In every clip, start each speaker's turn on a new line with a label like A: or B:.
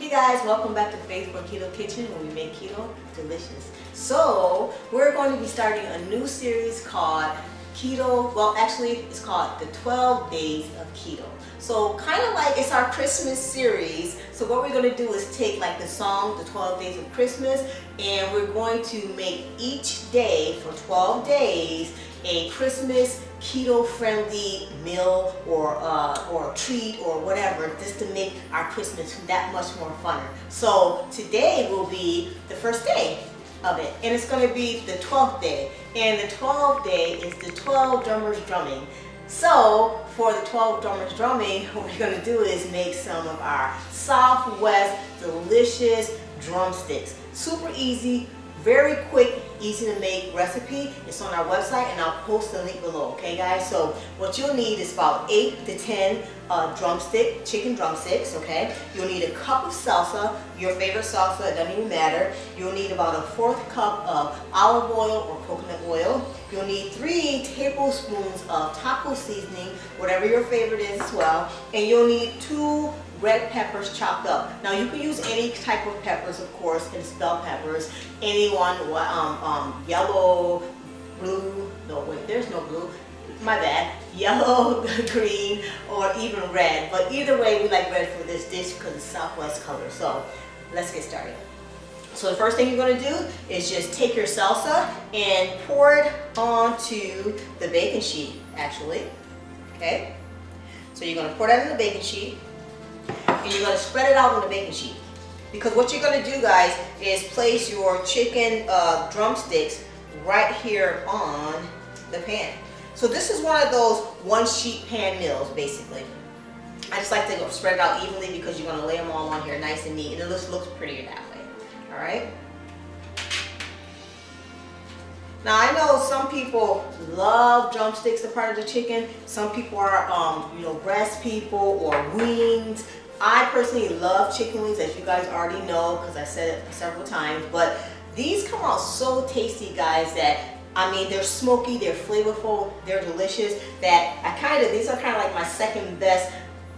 A: Hey guys, welcome back to Faithful Keto Kitchen, where we make keto delicious. So we're going to be starting a new series called Keto, well actually it's called the 12 Days of Keto. So kind of like it's our Christmas series. So what we're going to do is take like the song, the 12 Days of Christmas, and we're going to make each day for 12 days a Christmas keto friendly meal or a treat or whatever, just to make our Christmas that much more funner. So today will be the first day of it, and it's going to be the 12th day, and the 12th day is the 12 drummers drumming. So for the 12 drummers drumming, what we're going to do is make some of our Southwest delicious drumsticks. Super easy, very quick, easy to make recipe. It's on our website, and I'll post the link below. Okay guys, so what you'll need is about 8 to 10 chicken drumsticks. Okay, you'll need a cup of salsa, your favorite salsa, it doesn't even matter. You'll need about a 1/4 cup of olive oil or coconut oil. You'll need 3 tablespoons of taco seasoning, whatever your favorite is as well. And you'll need 2 red peppers chopped up. Now you can use any type of peppers, of course, and bell peppers. Anyone, yellow, blue, no wait, there's no blue, my bad, yellow, green, or even red. But either way, we like red for this dish because it's Southwest color. So let's get started. So the first thing you're going to do is just take your salsa and pour it onto the baking sheet, actually. Okay? So you're going to pour that in the baking sheet, and you're going to spread it out on the baking sheet. Because what you're going to do, guys, is place your chicken drumsticks right here on the pan. So this is one of those one-sheet pan meals, basically. I just like to go spread it out evenly because you're going to lay them all on here nice and neat, and it looks prettier that way. All right? Now I know some people love drumsticks, a part of the chicken. Some people are, breast people or wings. I personally love chicken wings, as you guys already know, because I said it several times. But these come out so tasty, guys, that I mean, they're smoky, they're flavorful, they're delicious. These are kind of like my second best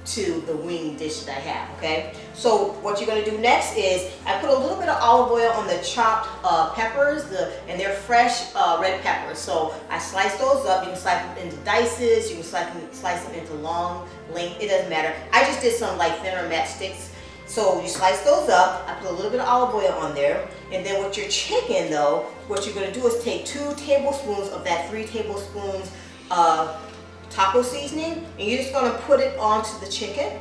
A: to the wing dish that I have. Okay, so what you're going to do next is I put a little bit of olive oil on the chopped peppers, and they're fresh red peppers. So I slice those up. You can slice them into dices, you can slice them into long length, it doesn't matter. I just did some like thinner matchsticks. So you slice those up. I put a little bit of olive oil on there, and then with your chicken though, what you're going to do is take 2 tablespoons of that 3 tablespoons of taco seasoning, and you're just going to put it onto the chicken,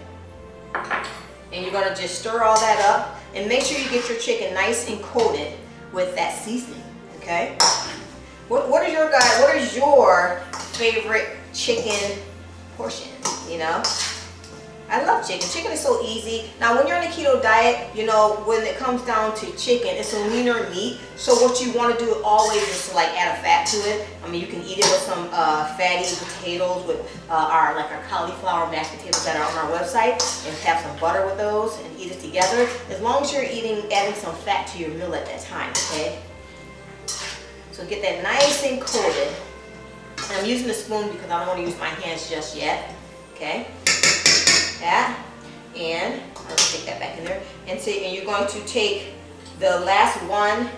A: and you're going to just stir all that up, and make sure you get your chicken nice and coated with that seasoning. Okay, what is your favorite chicken portion? I love chicken. Chicken is so easy. Now when you're on a keto diet, when it comes down to chicken, it's a leaner meat. So what you want to do always is to like add a fat to it. I mean, you can eat it with some fatty potatoes, with our cauliflower mashed potatoes that are on our website, and have some butter with those and eat it together. As long as you're adding some fat to your meal at that time, okay? So get that nice and coated. And I'm using a spoon because I don't want to use my hands just yet, okay? That, and let's take that back in there, and you're going to take the last 1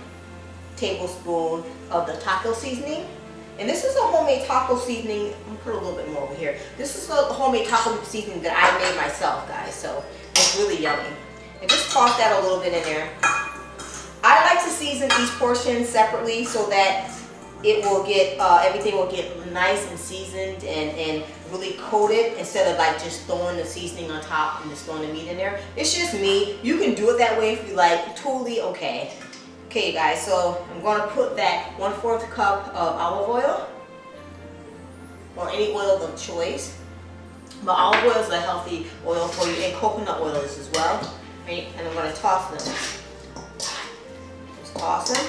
A: tablespoon of the taco seasoning, and this is a homemade taco seasoning. I'm gonna put a little bit more over here. This is a homemade taco seasoning that I made myself, guys, so it's really yummy. And just toss that a little bit in there. I like to season each portion separately so that it will get everything will get nice and seasoned and really coated, instead of like just throwing the seasoning on top and just throwing the meat in there. It's just me. You can do it that way if you like. Totally okay. Okay, guys. So I'm going to put that 1/4 cup of olive oil, or any oil of choice. But olive oil is a healthy oil for you, and coconut oil is as well. Right? And I'm going to toss them. Just toss them.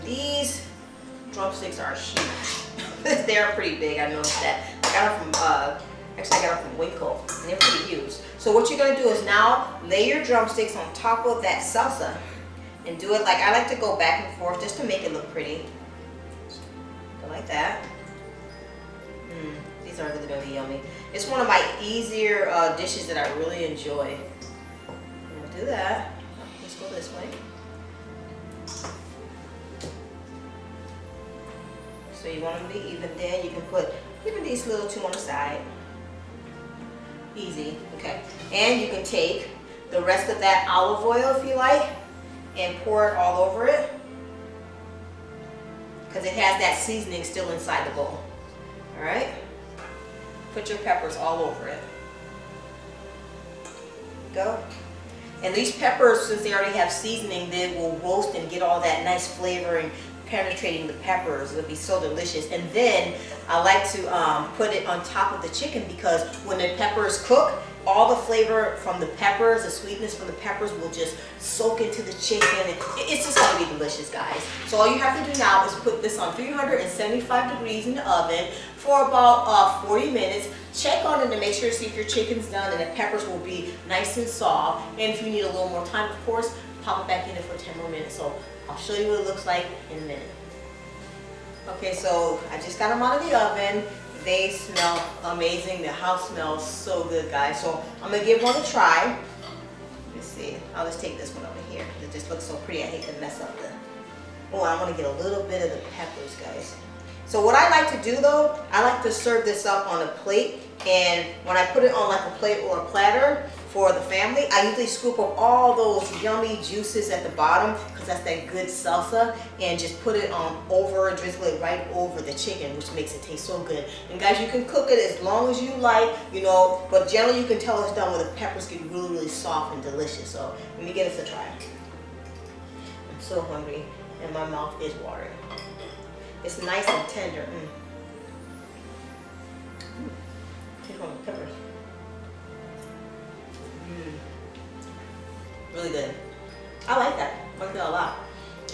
A: These drumsticks are huge. They're pretty big. I noticed that. I got them from Winkle, and they're pretty huge. So what you're going to do is now lay your drumsticks on top of that salsa, and do it like I like to go back and forth just to make it look pretty. Go like that. These are really yummy. It's one of my easier dishes that I really enjoy. do that. Let's go this way. So you want them to be even. Then you can put even these little two on the side. Easy, okay. And you can take the rest of that olive oil if you like and pour it all over it, because it has that seasoning still inside the bowl. All right. Put your peppers all over it. Go. And these peppers, since they already have seasoning, they will roast and get all that nice flavoring penetrating the peppers. It'll be so delicious. And then I like to put it on top of the chicken, because when the peppers cook, all the flavor from the peppers, the sweetness from the peppers will just soak into the chicken. It's just gonna be delicious, guys. So all you have to do now is put this on 375 degrees in the oven for about 40 minutes. Check on it to make sure to see if your chicken's done and the peppers will be nice and soft. And if you need a little more time, of course, pop it back in it for 10 more minutes. So I'll show you what it looks like in a minute. Okay, so I just got them out of the oven. They smell amazing. The house smells so good, guys. So I'm gonna give one a try. Let's see. I'll just take this one over here. It just looks so pretty. I hate to mess up the. Oh, I want to get a little bit of the peppers, guys. So what I like to do though, I like to serve this up on a plate. And when I put it on like a plate or a platter for the family, I usually scoop up all those yummy juices at the bottom, because that's that good salsa, and just put it on over, drizzle it right over the chicken, which makes it taste so good. And guys, you can cook it as long as you like, you know, but generally you can tell it's done when the peppers get really, really soft and delicious. So let me get us a try. I'm so hungry and my mouth is watering. It's nice and tender. Take on the peppers. Really good. I like that. I like that a lot.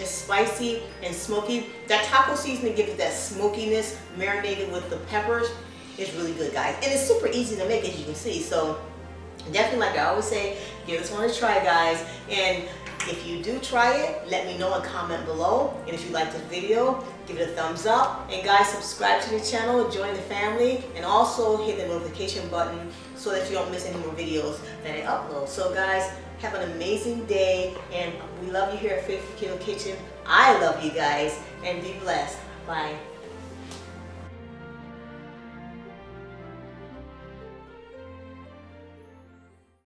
A: It's spicy and smoky. That taco seasoning gives it that smokiness marinated with the peppers. It's really good, guys. And it's super easy to make, as you can see. So definitely, like I always say, give this one a try, guys. And if you do try it, let me know and comment below. And if you like this video, give it a thumbs up. And guys, subscribe to the channel, join the family, and also hit the notification button so that you don't miss any more videos that I upload. So guys, have an amazing day, and we love you here at 50 Keto Kitchen. I love you guys, and be blessed. Bye.